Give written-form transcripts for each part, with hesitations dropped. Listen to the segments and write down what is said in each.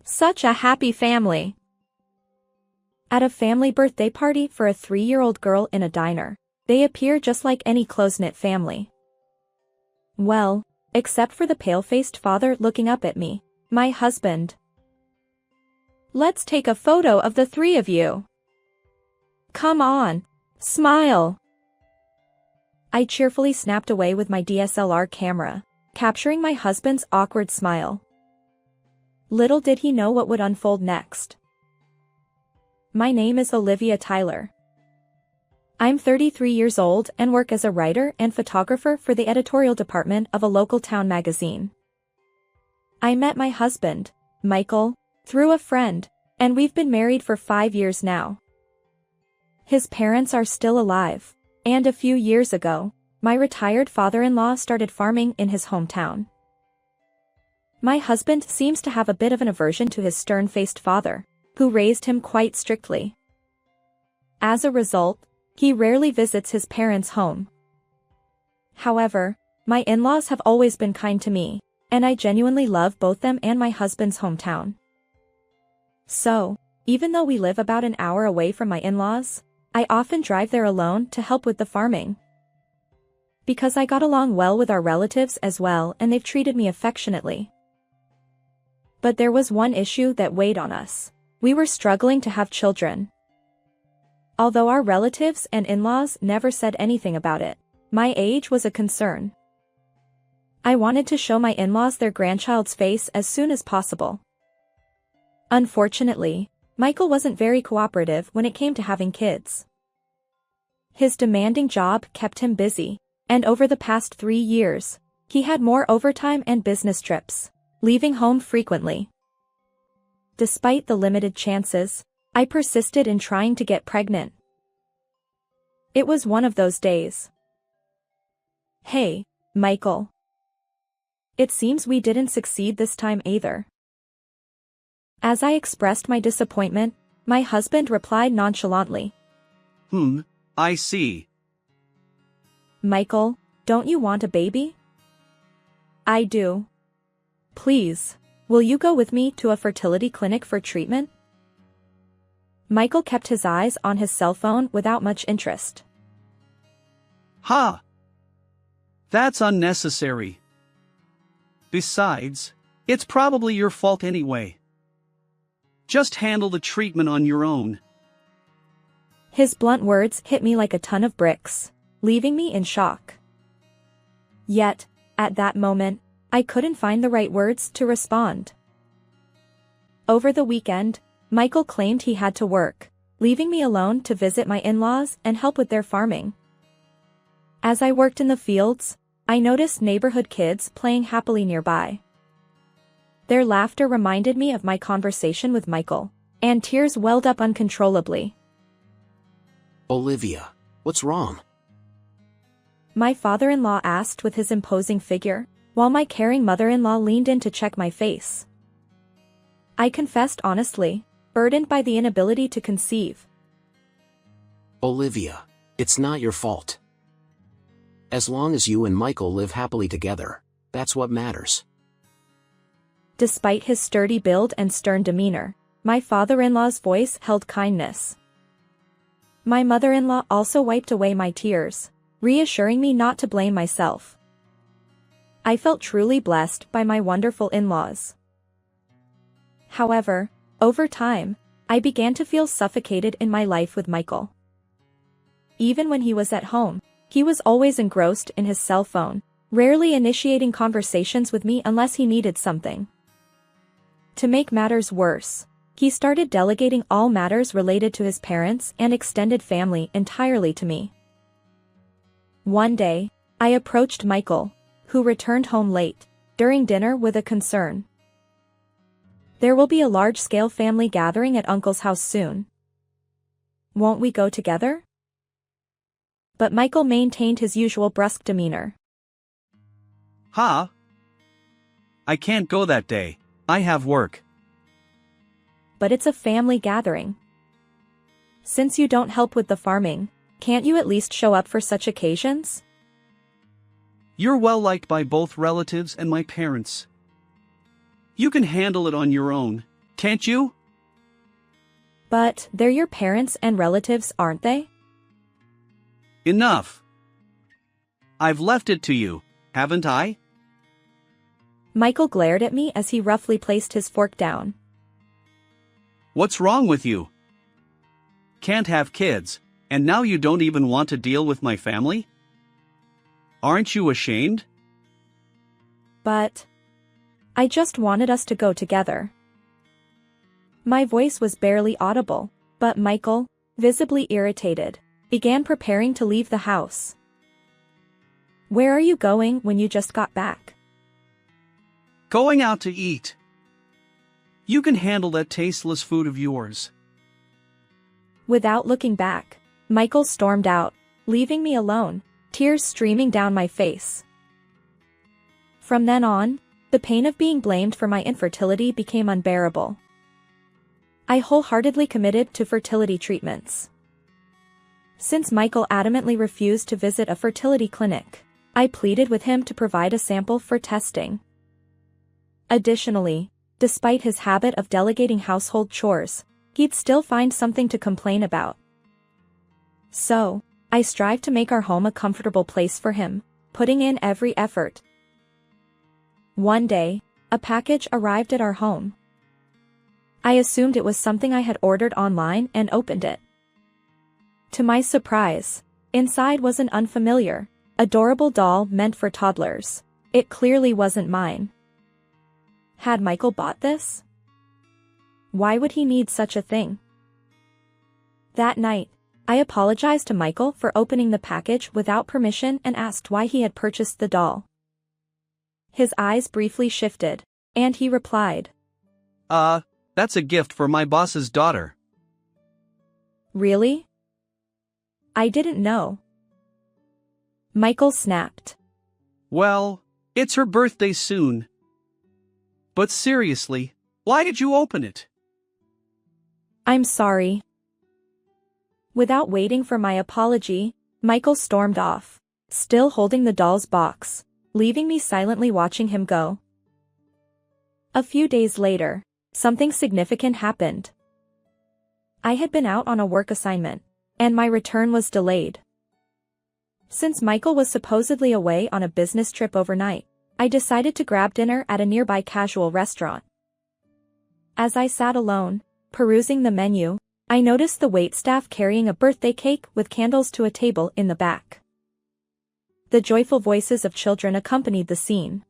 Such a happy family. At a family birthday party for a 3-year-old girl in a diner, they appear just like any close-knit family. Well, except for the pale-faced father looking up at me, my husband. Let's take a photo of the three of you. Come on, smile. I cheerfully snapped away with my DSLR camera, capturing my husband's awkward smile. Little did he know what would unfold next. My name is Olivia Tyler. I'm 33 years old and work as a writer and photographer for the editorial department of a local town magazine. I met my husband, Michael, through a friend, and we've been married for 5 years now. His parents are still alive, and a few years ago, my retired father-in-law started farming in his hometown. My husband seems to have a bit of an aversion to his stern-faced father, who raised him quite strictly. As a result, he rarely visits his parents' home. However, my in-laws have always been kind to me, and I genuinely love both them and my husband's hometown. So, even though we live about an hour away from my in-laws, I often drive there alone to help with the farming. Because I got along well with our relatives as well and they've treated me affectionately. But there was one issue that weighed on us. We were struggling to have children. Although our relatives and in-laws never said anything about it, my age was a concern. I wanted to show my in-laws their grandchild's face as soon as possible. Unfortunately, Michael wasn't very cooperative when it came to having kids. His demanding job kept him busy, and over the past 3 years, he had more overtime and business trips, leaving home frequently. Despite the limited chances, I persisted in trying to get pregnant. It was one of those days. Hey, Michael. It seems we didn't succeed this time either. As I expressed my disappointment, my husband replied nonchalantly. I see. Michael, don't you want a baby? I do. Please, will you go with me to a fertility clinic for treatment? Michael kept his eyes on his cell phone without much interest. That's unnecessary. Besides, it's probably your fault anyway. Just handle the treatment on your own. His blunt words hit me like a ton of bricks, leaving me in shock. Yet, at that moment, I couldn't find the right words to respond. Over the weekend, Michael claimed he had to work, leaving me alone to visit my in-laws and help with their farming. As I worked in the fields, I noticed neighborhood kids playing happily nearby. Their laughter reminded me of my conversation with Michael, and tears welled up uncontrollably. Olivia, what's wrong? My father-in-law asked with his imposing figure, while my caring mother-in-law leaned in to check my face. I confessed honestly, burdened by the inability to conceive. Olivia, it's not your fault. As long as you and Michael live happily together, that's what matters. Despite his sturdy build and stern demeanor, my father-in-law's voice held kindness. My mother-in-law also wiped away my tears, reassuring me not to blame myself. I felt truly blessed by my wonderful in-laws. However, over time, I began to feel suffocated in my life with Michael. Even when he was at home, he was always engrossed in his cell phone, rarely initiating conversations with me unless he needed something. To make matters worse, he started delegating all matters related to his parents and extended family entirely to me. One day, I approached Michael, who returned home late, during dinner with a concern. There will be a large-scale family gathering at Uncle's house soon. Won't we go together? But Michael maintained his usual brusque demeanor. I can't go that day. I have work. But it's a family gathering. Since you don't help with the farming, can't you at least show up for such occasions? You're well liked by both relatives and my parents. You can handle it on your own, Can't you? But they're your parents and relatives, aren't they? Enough. I've left it to you, haven't I? Michael glared at me as he roughly placed his fork down. What's wrong with you? Can't have kids, and now you don't even want to deal with my family? Aren't you ashamed? But I just wanted us to go together. My voice was barely audible, but Michael, visibly irritated, began preparing to leave the house. Where are you going when you just got back? Going out to eat. You can handle that tasteless food of yours. Without looking back, Michael stormed out, leaving me alone, tears streaming down my face. From then on, the pain of being blamed for my infertility became unbearable. I wholeheartedly committed to fertility treatments. Since Michael adamantly refused to visit a fertility clinic, I pleaded with him to provide a sample for testing. Additionally, despite his habit of delegating household chores, he'd still find something to complain about. So, I strived to make our home a comfortable place for him, putting in every effort. One day, a package arrived at our home. I assumed it was something I had ordered online and opened it. To my surprise, inside was an unfamiliar, adorable doll meant for toddlers. It clearly wasn't mine. Had Michael bought this? Why would he need such a thing? That night, I apologized to Michael for opening the package without permission and asked why he had purchased the doll. His eyes briefly shifted, and he replied, That's a gift for my boss's daughter. Really? I didn't know. Michael snapped. Well, it's her birthday soon. But seriously, why did you open it? I'm sorry. Without waiting for my apology, Michael stormed off, still holding the doll's box, leaving me silently watching him go. A few days later, something significant happened. I had been out on a work assignment, and my return was delayed. Since Michael was supposedly away on a business trip overnight, I decided to grab dinner at a nearby casual restaurant. As I sat alone, perusing the menu, I noticed the waitstaff carrying a birthday cake with candles to a table in the back. The joyful voices of children accompanied the scene.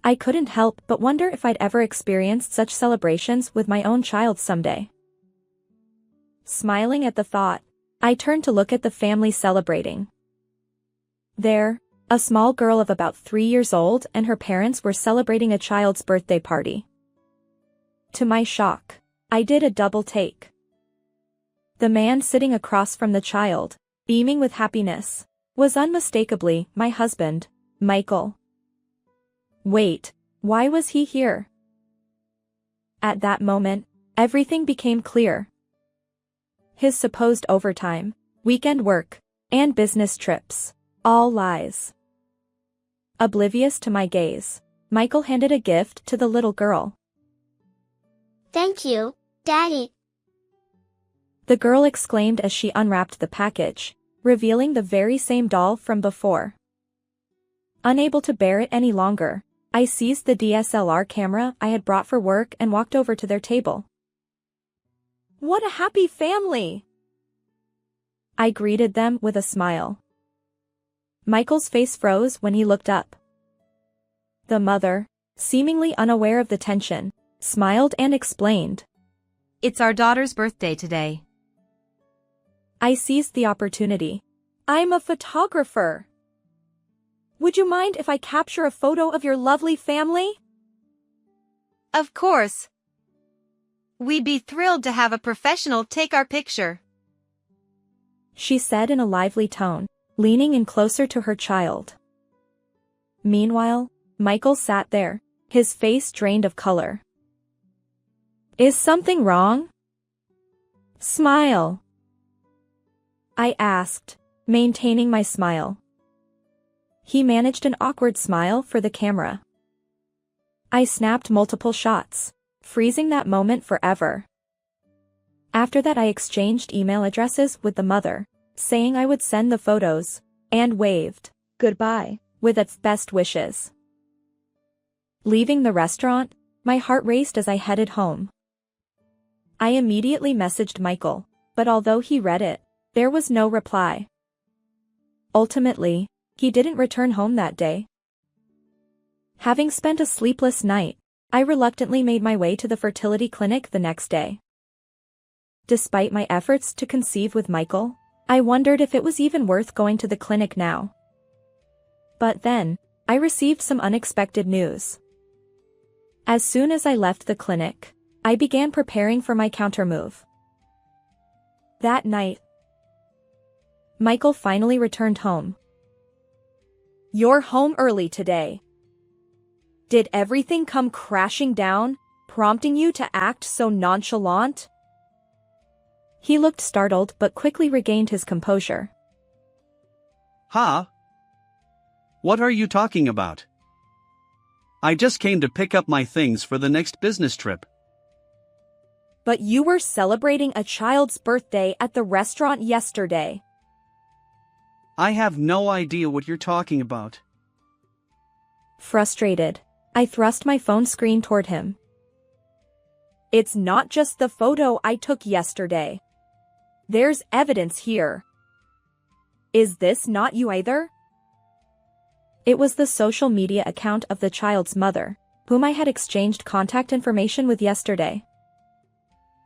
I couldn't help but wonder if I'd ever experienced such celebrations with my own child someday. Smiling at the thought, I turned to look at the family celebrating. There, a small girl of about 3 years old and her parents were celebrating a child's birthday party. To my shock, I did a double take. The man sitting across from the child, beaming with happiness, was unmistakably my husband, Michael. Wait, why was he here? At that moment, everything became clear. His supposed overtime, weekend work, and business trips, all lies. Oblivious to my gaze, Michael handed a gift to the little girl. Thank you, Daddy. The girl exclaimed as she unwrapped the package, revealing the very same doll from before. Unable to bear it any longer, I seized the DSLR camera I had brought for work and walked over to their table. What a happy family! I greeted them with a smile. Michael's face froze when he looked up. The mother, seemingly unaware of the tension, smiled and explained. It's our daughter's birthday today. I seized the opportunity. I'm a photographer. Would you mind if I capture a photo of your lovely family? Of course. We'd be thrilled to have a professional take our picture, she said in a lively tone, leaning in closer to her child. Meanwhile, Michael sat there, his face drained of color. Is something wrong? Smile, I asked, maintaining my smile. He managed an awkward smile for the camera. I snapped multiple shots, freezing that moment forever. After that I exchanged email addresses with the mother, saying I would send the photos, and waved goodbye with its best wishes. Leaving the restaurant, my heart raced as I headed home. I immediately messaged Michael, but although he read it, there was no reply. Ultimately, he didn't return home that day. Having spent a sleepless night, I reluctantly made my way to the fertility clinic the next day. Despite my efforts to conceive with Michael, I wondered if it was even worth going to the clinic now. But then, I received some unexpected news. As soon as I left the clinic, I began preparing for my countermove. That night, Michael finally returned home. "You're home early today. Did everything come crashing down, prompting you to act so nonchalant?" He looked startled but quickly regained his composure. Huh? What are you talking about? I just came to pick up my things for the next business trip. "But you were celebrating a child's birthday at the restaurant yesterday." I have no idea what you're talking about. Frustrated, I thrust my phone screen toward him. "It's not just the photo I took yesterday. There's evidence here. Is this not you either?" It was the social media account of the child's mother, whom I had exchanged contact information with yesterday.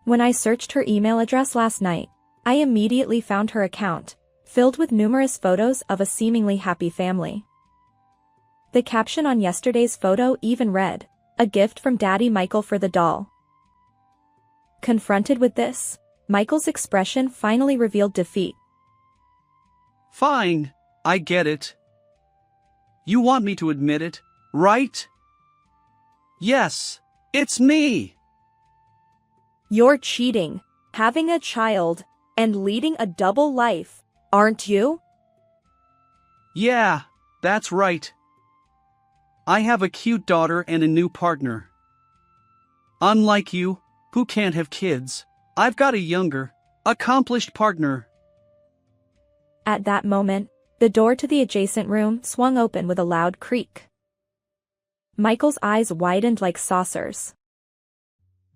When I searched her email address last night, I immediately found her account, filled with numerous photos of a seemingly happy family. The caption on yesterday's photo even read, "A gift from Daddy Michael for the doll." Confronted with this, Michael's expression finally revealed defeat. Fine, I get it. You want me to admit it, right? Yes, it's me. "You're cheating, having a child, and leading a double life, aren't you?" Yeah, that's right. I have a cute daughter and a new partner. Unlike you, who can't have kids, I've got a younger, accomplished partner. At that moment, the door to the adjacent room swung open with a loud creak. Michael's eyes widened like saucers.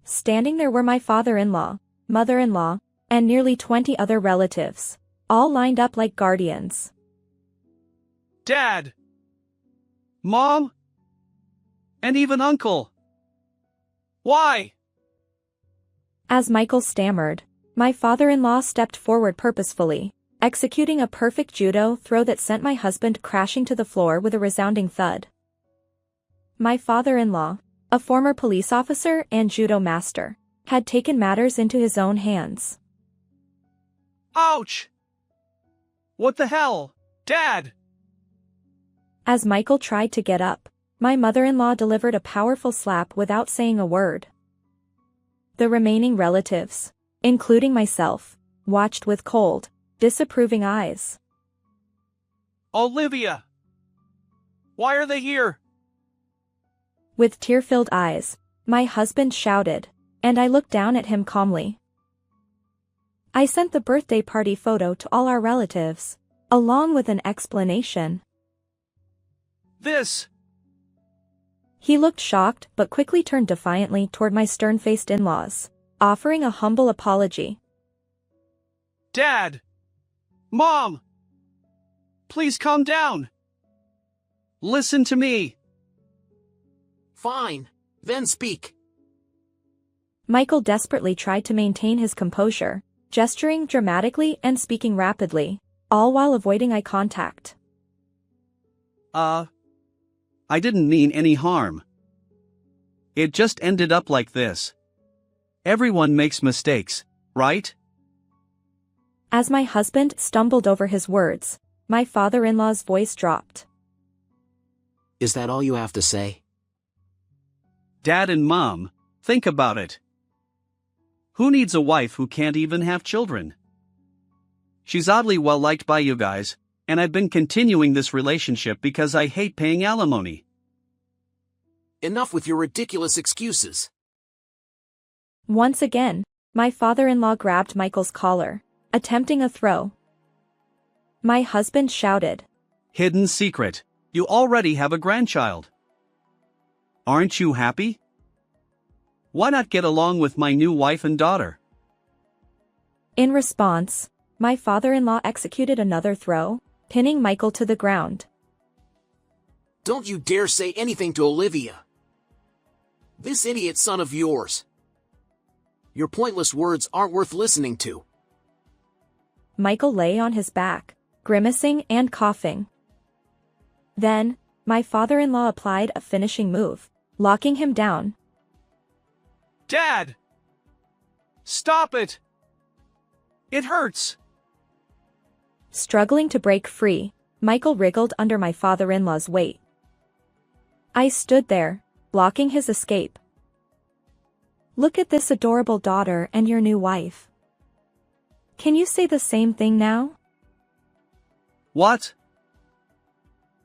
Standing there were my father-in-law, mother-in-law, and nearly 20 other relatives, all lined up like guardians. Dad! Mom! And even Uncle! Why? As Michael stammered, my father-in-law stepped forward purposefully, executing a perfect judo throw that sent my husband crashing to the floor with a resounding thud. My father-in-law, a former police officer and judo master, had taken matters into his own hands. Ouch! What the hell, Dad? As Michael tried to get up, my mother-in-law delivered a powerful slap without saying a word. The remaining relatives, including myself, watched with cold, disapproving eyes. Olivia! Why are they here? With tear-filled eyes, my husband shouted, and I looked down at him calmly. I sent the birthday party photo to all our relatives, along with an explanation. This! He looked shocked but quickly turned defiantly toward my stern-faced in-laws, offering a humble apology. Dad! Mom! Please calm down. Listen to me. Fine, then speak. Michael desperately tried to maintain his composure, gesturing dramatically and speaking rapidly, all while avoiding eye contact. I didn't mean any harm. It just ended up like this. Everyone makes mistakes, right? As my husband stumbled over his words, my father-in-law's voice dropped. Is that all you have to say? Dad and Mom, think about it. Who needs a wife who can't even have children? She's oddly well liked by you guys, and I've been continuing this relationship because I hate paying alimony. Enough with your ridiculous excuses. Once again, my father-in-law grabbed Michael's collar, attempting a throw. My husband shouted, Hidden secret. You already have a grandchild. Aren't you happy? Why not get along with my new wife and daughter? In response, my father-in-law executed another throw, pinning Michael to the ground. Don't you dare say anything to Olivia. This idiot son of yours. Your pointless words aren't worth listening to. Michael lay on his back, grimacing and coughing. Then, my father-in-law applied a finishing move, locking him down. Dad! Stop it! It hurts! Struggling to break free, Michael wriggled under my father-in-law's weight. I stood there, blocking his escape. Look at this adorable daughter and your new wife. Can you say the same thing now? What?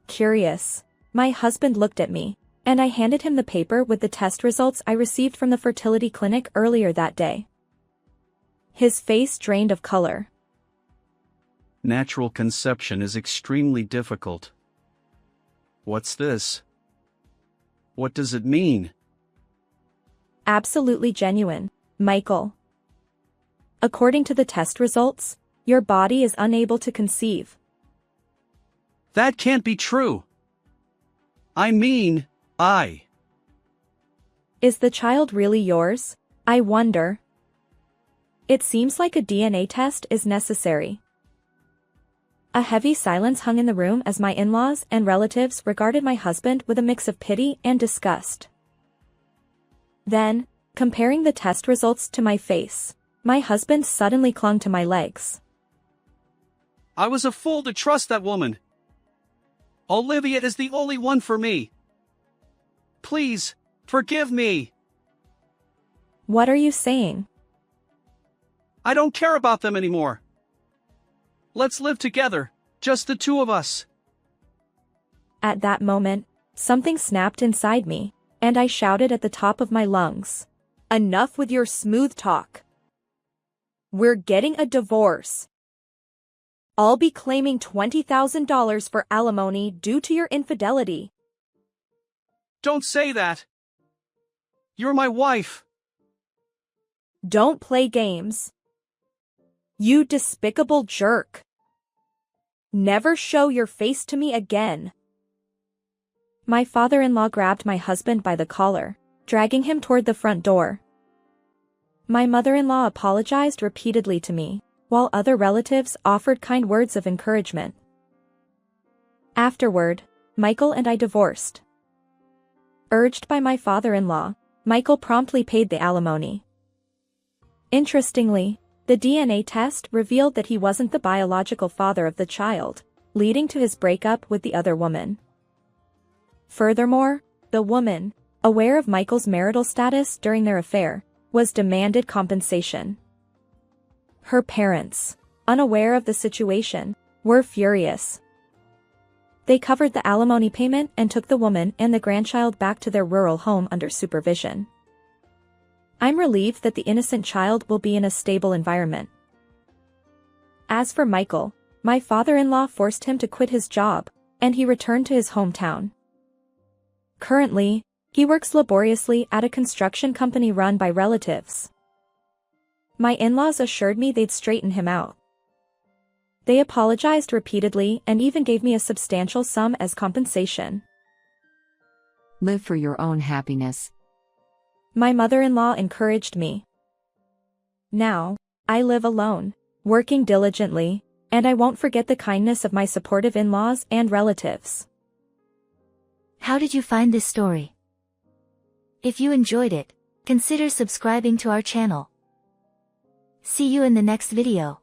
Curious, my husband looked at me, and I handed him the paper with the test results I received from the fertility clinic earlier that day. His face drained of color. Natural conception is extremely difficult. What's this? What does it mean? Absolutely genuine, Michael. According to the test results, your body is unable to conceive. That can't be true. Is the child really yours? I wonder. It seems like a DNA test is necessary. A heavy silence hung in the room as my in-laws and relatives regarded my husband with a mix of pity and disgust. Then, comparing the test results to my face, my husband suddenly clung to my legs. I was a fool to trust that woman. Olivia is the only one for me. Please, forgive me. What are you saying? I don't care about them anymore. Let's live together, just the two of us. At that moment, something snapped inside me, and I shouted at the top of my lungs. Enough with your smooth talk. We're getting a divorce. I'll be claiming $20,000 for alimony due to your infidelity. Don't say that. You're my wife. Don't play games. You despicable jerk. Never show your face to me again. My father-in-law grabbed my husband by the collar, dragging him toward the front door. My mother-in-law apologized repeatedly to me, while other relatives offered kind words of encouragement. Afterward, Michael and I divorced. Urged by my father-in-law, Michael promptly paid the alimony. Interestingly, the DNA test revealed that he wasn't the biological father of the child, leading to his breakup with the other woman. Furthermore, the woman, aware of Michael's marital status during their affair, was demanded compensation. Her parents, unaware of the situation, were furious. They covered the alimony payment and took the woman and the grandchild back to their rural home under supervision. I'm relieved that the innocent child will be in a stable environment. As for Michael, my father-in-law forced him to quit his job, and he returned to his hometown. Currently, he works laboriously at a construction company run by relatives. My in-laws assured me they'd straighten him out. They apologized repeatedly and even gave me a substantial sum as compensation. Live for your own happiness. My mother-in-law encouraged me. Now, I live alone, working diligently, and I won't forget the kindness of my supportive in-laws and relatives. How did you find this story? If you enjoyed it, consider subscribing to our channel. See you in the next video.